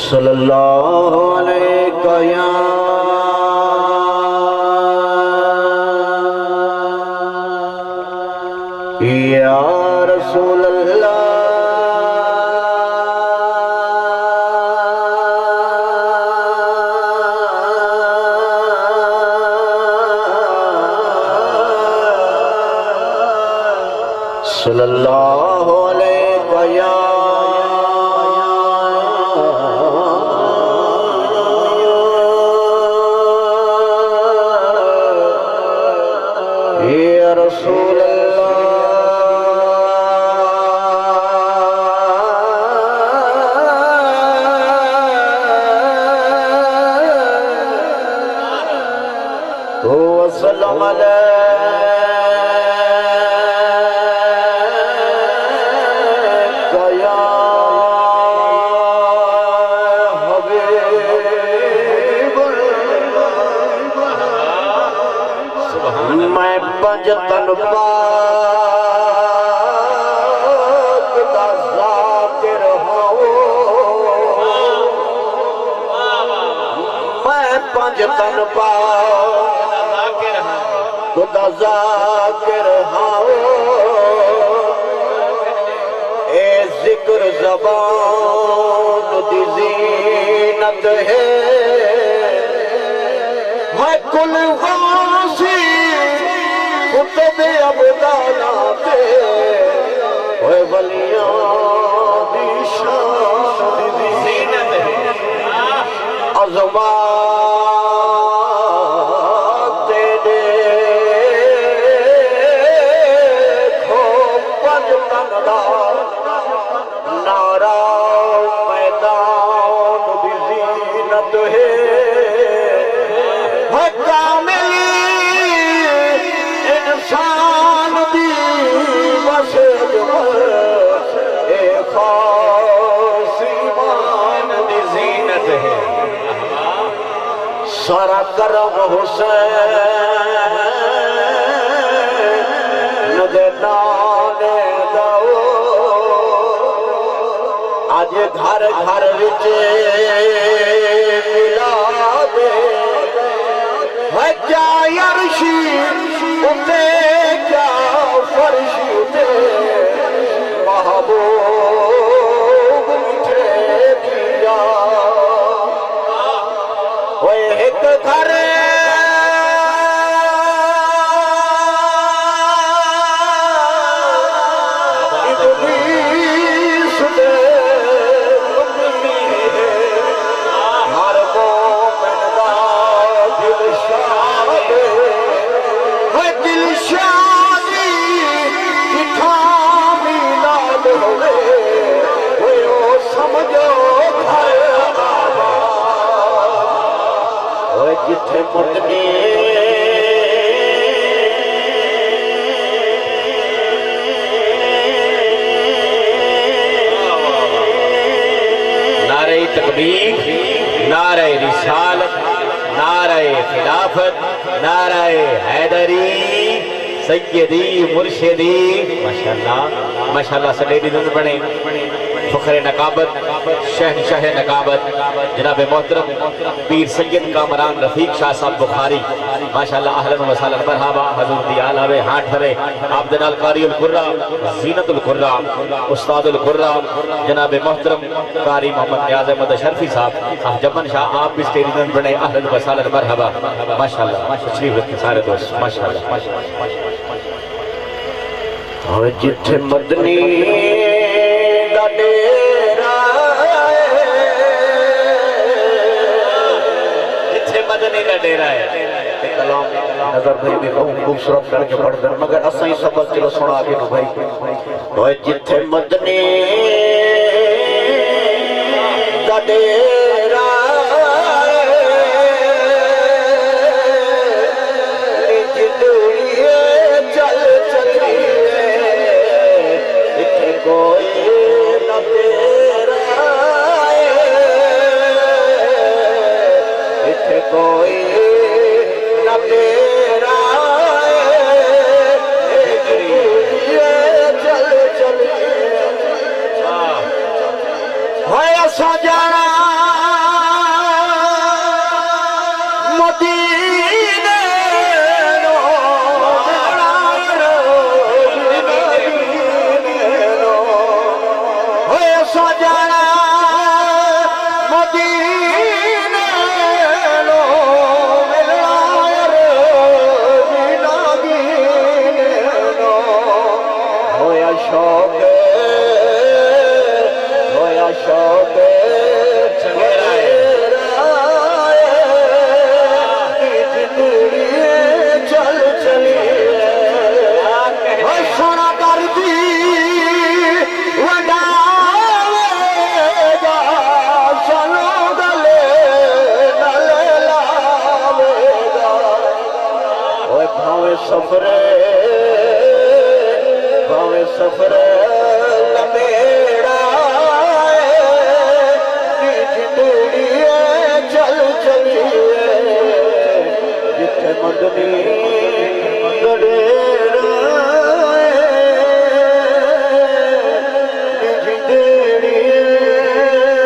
सल्लल्लाहु अलैहि या रसूल अल्लाह सल्लल्लाहु अलैहि या रसूल वसल्लम अलैका या हबीब मैं पंजतन पाक दा ज़ाकिर हूँ मैं पंजतन पाक खुदा ज़ाकिर हाओ ए जिक्र ज़बान दी ज़ीनत है मैं कुल वासी कुतुब अब्दाला ते ओए वलियां दी शान दी ज़ीनत है अज़मा नारा मैदान दी ज़ीनत है कामिल इंसान दी वसत ए खास ईमान दी ज़ीनत है सारा करम हुसैन दे नाने दाओ आज घर घर विच मिलाद है क्या अर्शी उते क्या फर्शी उते महबूब मिठे दिया ओए एक घर जिथे मुतने नारे तकबीर नारे रिसालत नारे खिलाफत नारे हैदरी सैयदी मुर्शिदी माशाअल्लाह माशाअल्लाह सडे दी दिन बने फखरे नकाबत शहनशाह नकाबत जनाब मोहतरम पीर सैयद कामरान रफीक शाह साहब बुखारी माशाअल्लाह अहलन व सहलन मरहबा हजूर दी आलावे हाथ धरे आप जनाल कारीउल कुर्रा ज़ीनतुल कुर्रा उस्तादुल कुर्रा जनाब मोहतरम कारी मोहम्मद नियाज़ अहमद शरफी साहब जमन शाह आप भी स्टेज में बने अहलन व सहलन मरहबा माशाअल्लाह तशरीफ रखें सारे दोस्त माशाअल्लाह और जिथे मदनी दा डेरा जिथे मदनी दा डेरा है कलाम नजर भाई भी बहुत खूबसूरत करके पढ़ दर मगर असा ही सबक चलो सुना के तो भाई और जिथे मदनी दा डेरा कोई न तेरा सजना मदीने नो होए सजना मदीने नो होया शौक चल चलिए सोना कर दी वडावेगा चलो गले नले लावेगा ओए भावे सफरे लंबे